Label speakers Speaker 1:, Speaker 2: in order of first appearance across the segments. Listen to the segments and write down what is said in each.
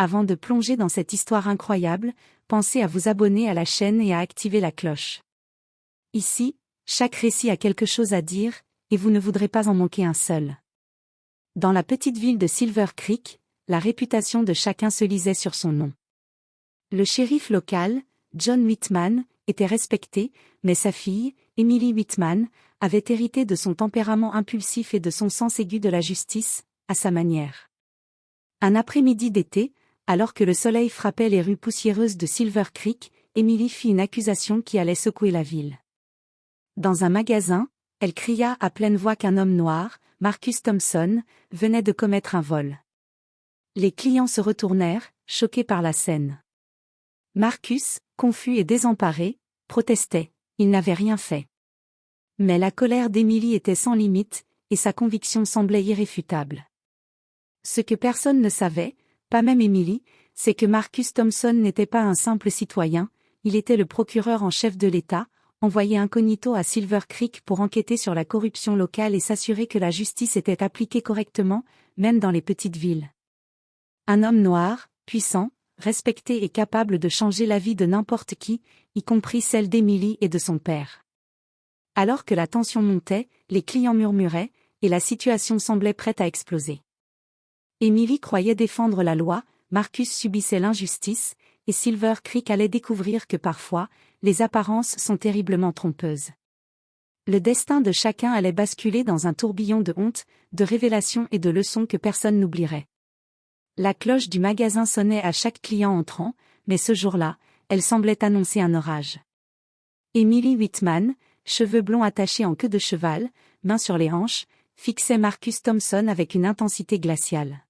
Speaker 1: Avant de plonger dans cette histoire incroyable, pensez à vous abonner à la chaîne et à activer la cloche. Ici, chaque récit a quelque chose à dire, et vous ne voudrez pas en manquer un seul. Dans la petite ville de Silver Creek, la réputation de chacun se lisait sur son nom. Le shérif local, John Whitman, était respecté, mais sa fille, Emily Whitman, avait hérité de son tempérament impulsif et de son sens aigu de la justice, à sa manière. Un après-midi d'été, alors que le soleil frappait les rues poussiéreuses de Silver Creek, Emily fit une accusation qui allait secouer la ville. Dans un magasin, elle cria à pleine voix qu'un homme noir, Marcus Thompson, venait de commettre un vol. Les clients se retournèrent, choqués par la scène. Marcus, confus et désemparé, protestait, il n'avait rien fait. Mais la colère d'Emily était sans limite, et sa conviction semblait irréfutable. Ce que personne ne savait, pas même Emily, c'est que Marcus Thompson n'était pas un simple citoyen, il était le procureur en chef de l'État, envoyé incognito à Silver Creek pour enquêter sur la corruption locale et s'assurer que la justice était appliquée correctement, même dans les petites villes. Un homme noir, puissant, respecté et capable de changer la vie de n'importe qui, y compris celle d'Emily et de son père. Alors que la tension montait, les clients murmuraient, et la situation semblait prête à exploser. Emily croyait défendre la loi, Marcus subissait l'injustice, et Silver Creek allait découvrir que parfois, les apparences sont terriblement trompeuses. Le destin de chacun allait basculer dans un tourbillon de honte, de révélations et de leçons que personne n'oublierait. La cloche du magasin sonnait à chaque client entrant, mais ce jour-là, elle semblait annoncer un orage. Emily Whitman, cheveux blonds attachés en queue de cheval, mains sur les hanches, fixait Marcus Thompson avec une intensité glaciale.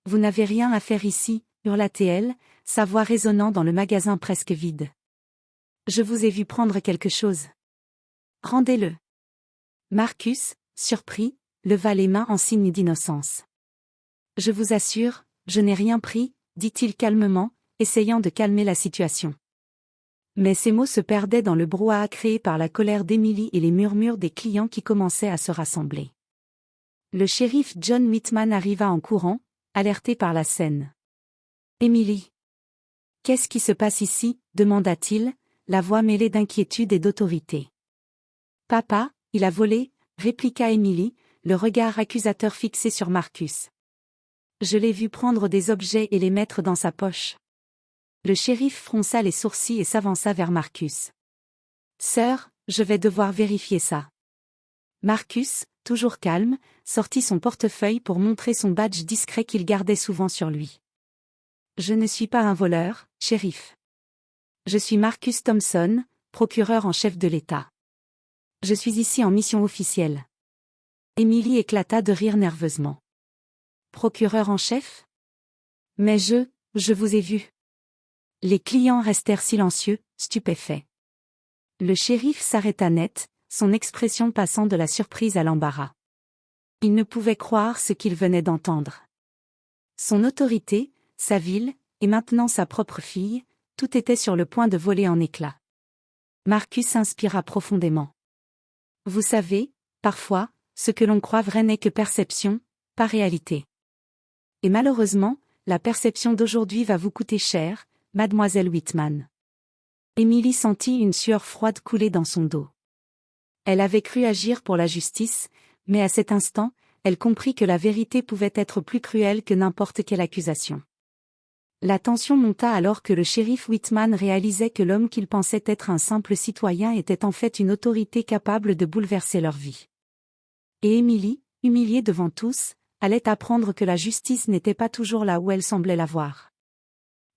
Speaker 1: « Vous n'avez rien à faire ici, hurla-t-elle, sa voix résonnant dans le magasin presque vide. « Je vous ai vu prendre quelque chose. Rendez-le. » Marcus, surpris, leva les mains en signe d'innocence. « Je vous assure, je n'ai rien pris, » dit-il calmement, essayant de calmer la situation. Mais ces mots se perdaient dans le brouhaha créé par la colère d'Emily et les murmures des clients qui commençaient à se rassembler. Le shérif John Whitman arriva en courant, alerté par la scène. « Emily. Qu'est-ce qui se passe ici ?» demanda-t-il, la voix mêlée d'inquiétude et d'autorité. « Papa, il a volé » répliqua Emily, le regard accusateur fixé sur Marcus. « Je l'ai vu prendre des objets et les mettre dans sa poche. » Le shérif fronça les sourcils et s'avança vers Marcus. « Sœur, je vais devoir vérifier ça. » Marcus, toujours calme, sortit son portefeuille pour montrer son badge discret qu'il gardait souvent sur lui. « Je ne suis pas un voleur, shérif. Je suis Marcus Thompson, procureur en chef de l'État. Je suis ici en mission officielle. » Emily éclata de rire nerveusement. « Procureur en chef ? Mais je vous ai vu. » Les clients restèrent silencieux, stupéfaits. Le shérif s'arrêta net, son expression passant de la surprise à l'embarras. Il ne pouvait croire ce qu'il venait d'entendre. Son autorité, sa ville, et maintenant sa propre fille, tout était sur le point de voler en éclats. Marcus inspira profondément. Vous savez, parfois, ce que l'on croit vrai n'est que perception, pas réalité. Et malheureusement, la perception d'aujourd'hui va vous coûter cher, Mademoiselle Whitman. Emily sentit une sueur froide couler dans son dos. Elle avait cru agir pour la justice, mais à cet instant, elle comprit que la vérité pouvait être plus cruelle que n'importe quelle accusation. La tension monta alors que le shérif Whitman réalisait que l'homme qu'il pensait être un simple citoyen était en fait une autorité capable de bouleverser leur vie. Et Emily, humiliée devant tous, allait apprendre que la justice n'était pas toujours là où elle semblait la voir.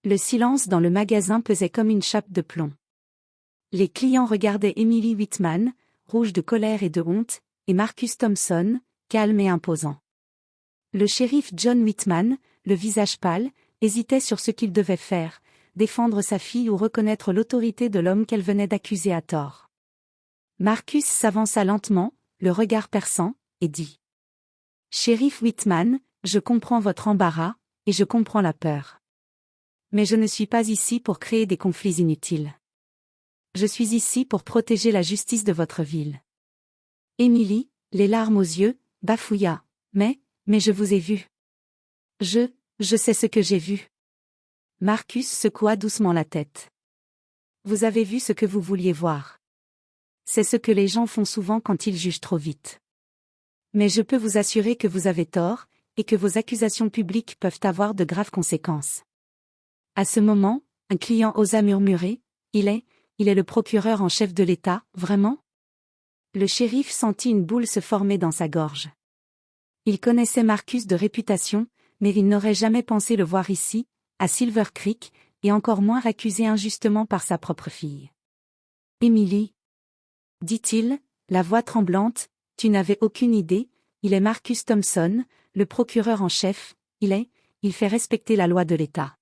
Speaker 1: Le silence dans le magasin pesait comme une chape de plomb. Les clients regardaient Emily Whitman, rouge de colère et de honte, et Marcus Thompson, calme et imposant. Le shérif John Whitman, le visage pâle, hésitait sur ce qu'il devait faire, défendre sa fille ou reconnaître l'autorité de l'homme qu'elle venait d'accuser à tort. Marcus s'avança lentement, le regard perçant, et dit : « Shérif Whitman, je comprends votre embarras, et je comprends la peur. Mais je ne suis pas ici pour créer des conflits inutiles. Je suis ici pour protéger la justice de votre ville. » Emily, les larmes aux yeux, bafouilla : « Mais je vous ai vu. Je sais ce que j'ai vu. » Marcus secoua doucement la tête. Vous avez vu ce que vous vouliez voir. C'est ce que les gens font souvent quand ils jugent trop vite. Mais je peux vous assurer que vous avez tort, et que vos accusations publiques peuvent avoir de graves conséquences. À ce moment, un client osa murmurer, il est le procureur en chef de l'État, vraiment? Le shérif sentit une boule se former dans sa gorge. Il connaissait Marcus de réputation, mais il n'aurait jamais pensé le voir ici, à Silver Creek, et encore moins accusé injustement par sa propre fille. Emily, dit-il, la voix tremblante, tu n'avais aucune idée, il est Marcus Thompson, le procureur en chef, il fait respecter la loi de l'État.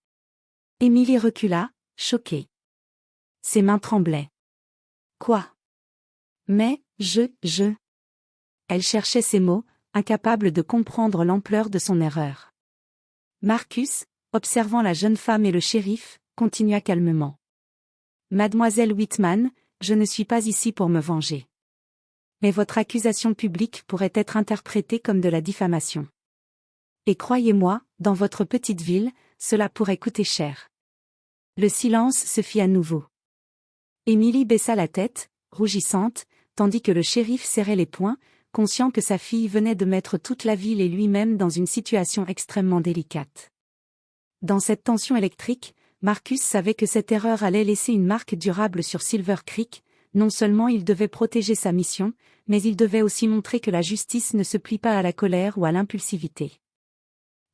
Speaker 1: Emily recula, choquée. Ses mains tremblaient. Quoi? Mais, Elle cherchait ses mots, incapable de comprendre l'ampleur de son erreur. Marcus, observant la jeune femme et le shérif, continua calmement. Mademoiselle Whitman, je ne suis pas ici pour me venger. Mais votre accusation publique pourrait être interprétée comme de la diffamation. Et croyez-moi, dans votre petite ville, cela pourrait coûter cher. Le silence se fit à nouveau. Emily baissa la tête, rougissante, tandis que le shérif serrait les poings, conscient que sa fille venait de mettre toute la ville et lui-même dans une situation extrêmement délicate. Dans cette tension électrique, Marcus savait que cette erreur allait laisser une marque durable sur Silver Creek. Non seulement il devait protéger sa mission, mais il devait aussi montrer que la justice ne se plie pas à la colère ou à l'impulsivité.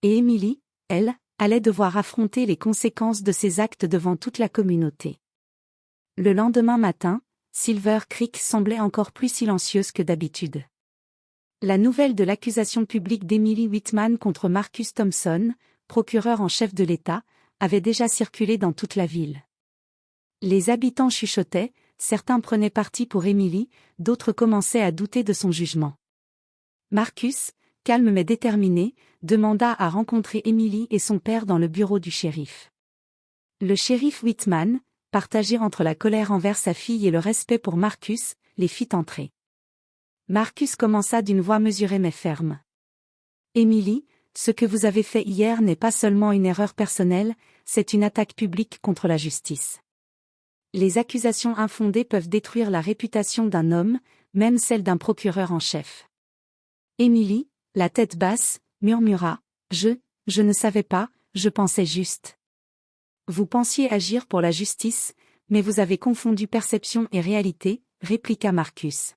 Speaker 1: Et Emily, elle, allait devoir affronter les conséquences de ses actes devant toute la communauté. Le lendemain matin, Silver Creek semblait encore plus silencieuse que d'habitude. La nouvelle de l'accusation publique d'Emily Whitman contre Marcus Thompson, procureur en chef de l'État, avait déjà circulé dans toute la ville. Les habitants chuchotaient, certains prenaient parti pour Emily, d'autres commençaient à douter de son jugement. Marcus, calme mais déterminé, demanda à rencontrer Emily et son père dans le bureau du shérif. Le shérif Whitman, partagé entre la colère envers sa fille et le respect pour Marcus, les fit entrer. Marcus commença d'une voix mesurée mais ferme. Emily, ce que vous avez fait hier n'est pas seulement une erreur personnelle, c'est une attaque publique contre la justice. Les accusations infondées peuvent détruire la réputation d'un homme, même celle d'un procureur en chef. Emily, la tête basse, murmura, je ne savais pas, je pensais juste. Vous pensiez agir pour la justice, mais vous avez confondu perception et réalité, répliqua Marcus.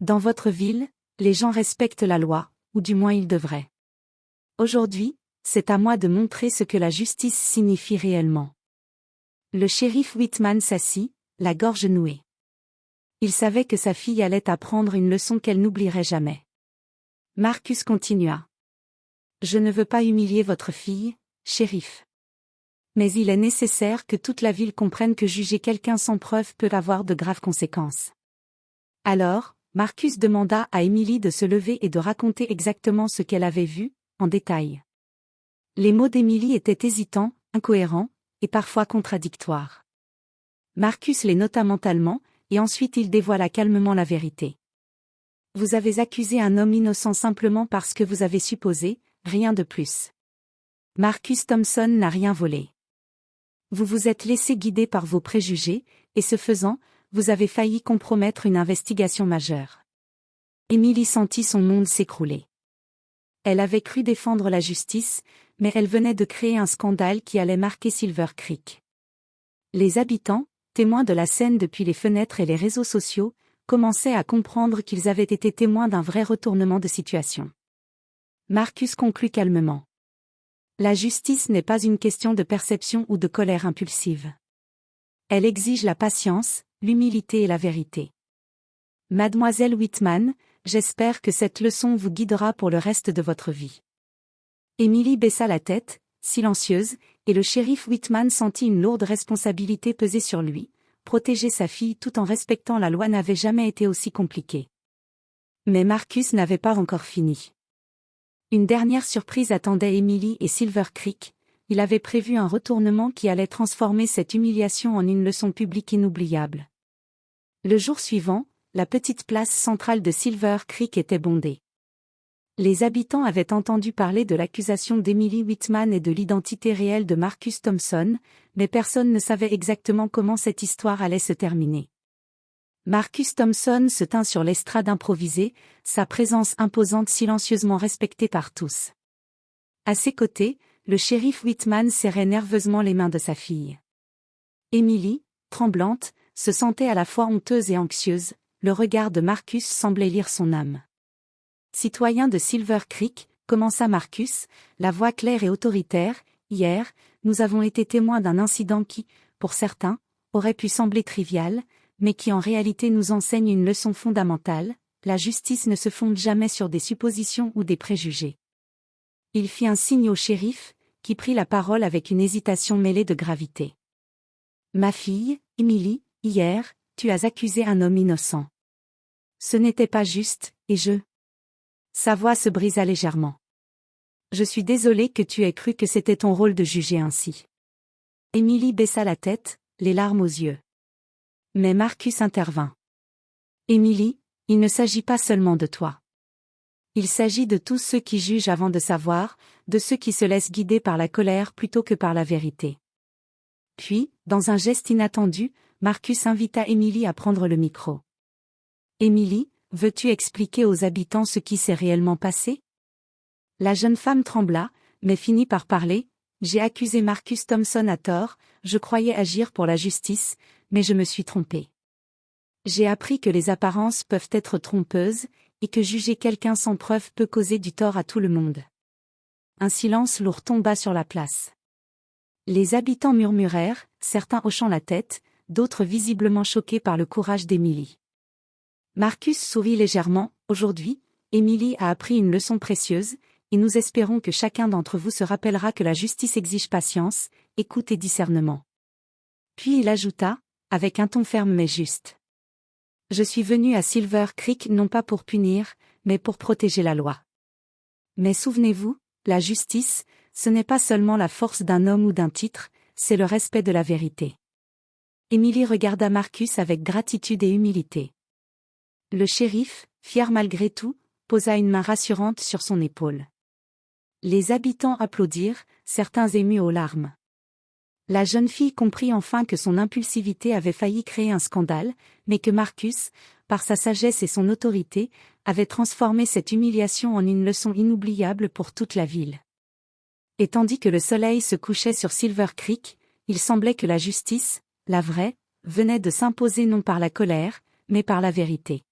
Speaker 1: Dans votre ville, les gens respectent la loi, ou du moins ils devraient. Aujourd'hui, c'est à moi de montrer ce que la justice signifie réellement. Le shérif Whitman s'assit, la gorge nouée. Il savait que sa fille allait apprendre une leçon qu'elle n'oublierait jamais. Marcus continua. Je ne veux pas humilier votre fille, shérif. Mais il est nécessaire que toute la ville comprenne que juger quelqu'un sans preuve peut avoir de graves conséquences. Alors, Marcus demanda à Emily de se lever et de raconter exactement ce qu'elle avait vu, en détail. Les mots d'Emily étaient hésitants, incohérents, et parfois contradictoires. Marcus les nota mentalement, et ensuite il dévoila calmement la vérité. Vous avez accusé un homme innocent simplement parce que vous avez supposé, rien de plus. Marcus Thompson n'a rien volé. Vous vous êtes laissé guider par vos préjugés, et ce faisant, vous avez failli compromettre une investigation majeure. Emily sentit son monde s'écrouler. Elle avait cru défendre la justice, mais elle venait de créer un scandale qui allait marquer Silver Creek. Les habitants, témoins de la scène depuis les fenêtres et les réseaux sociaux, commençaient à comprendre qu'ils avaient été témoins d'un vrai retournement de situation. Marcus conclut calmement. La justice n'est pas une question de perception ou de colère impulsive. Elle exige la patience, l'humilité et la vérité. Mademoiselle Whitman, j'espère que cette leçon vous guidera pour le reste de votre vie. Emily baissa la tête, silencieuse, et le shérif Whitman sentit une lourde responsabilité peser sur lui. Protéger sa fille tout en respectant la loi n'avait jamais été aussi compliqué. Mais Marcus n'avait pas encore fini. Une dernière surprise attendait Emily et Silver Creek. Il avait prévu un retournement qui allait transformer cette humiliation en une leçon publique inoubliable. Le jour suivant, la petite place centrale de Silver Creek était bondée. Les habitants avaient entendu parler de l'accusation d'Emily Whitman et de l'identité réelle de Marcus Thompson, mais personne ne savait exactement comment cette histoire allait se terminer. Marcus Thompson se tint sur l'estrade improvisée, sa présence imposante silencieusement respectée par tous. À ses côtés, le shérif Whitman serrait nerveusement les mains de sa fille. Emily, tremblante, se sentait à la fois honteuse et anxieuse, le regard de Marcus semblait lire son âme. Citoyen de Silver Creek, commença Marcus, la voix claire et autoritaire, hier, nous avons été témoins d'un incident qui, pour certains, aurait pu sembler trivial, mais qui en réalité nous enseigne une leçon fondamentale, la justice ne se fonde jamais sur des suppositions ou des préjugés. Il fit un signe au shérif, qui prit la parole avec une hésitation mêlée de gravité. Ma fille, Emily, hier, tu as accusé un homme innocent. Ce n'était pas juste, et je... Sa voix se brisa légèrement. Je suis désolée que tu aies cru que c'était ton rôle de juger ainsi. Emily baissa la tête, les larmes aux yeux. Mais Marcus intervint. Emily, il ne s'agit pas seulement de toi. Il s'agit de tous ceux qui jugent avant de savoir, de ceux qui se laissent guider par la colère plutôt que par la vérité. Puis, dans un geste inattendu, Marcus invita Emily à prendre le micro. Emily, veux-tu expliquer aux habitants ce qui s'est réellement passé? La jeune femme trembla, mais finit par parler. J'ai accusé Marcus Thompson à tort, je croyais agir pour la justice, mais je me suis trompée. J'ai appris que les apparences peuvent être trompeuses, et que juger quelqu'un sans preuve peut causer du tort à tout le monde. Un silence lourd tomba sur la place. Les habitants murmurèrent, certains hochant la tête, d'autres visiblement choqués par le courage d'Emily. Marcus sourit légèrement. Aujourd'hui, Emily a appris une leçon précieuse, et nous espérons que chacun d'entre vous se rappellera que la justice exige patience, écoute et discernement. Puis il ajouta, avec un ton ferme mais juste. Je suis venu à Silver Creek non pas pour punir, mais pour protéger la loi. Mais souvenez-vous, la justice, ce n'est pas seulement la force d'un homme ou d'un titre, c'est le respect de la vérité. Emily regarda Marcus avec gratitude et humilité. Le shérif, fier malgré tout, posa une main rassurante sur son épaule. Les habitants applaudirent, certains émus aux larmes. La jeune fille comprit enfin que son impulsivité avait failli créer un scandale, mais que Marcus, par sa sagesse et son autorité, avait transformé cette humiliation en une leçon inoubliable pour toute la ville. Et tandis que le soleil se couchait sur Silver Creek, il semblait que la justice, la vraie, venait de s'imposer non par la colère, mais par la vérité.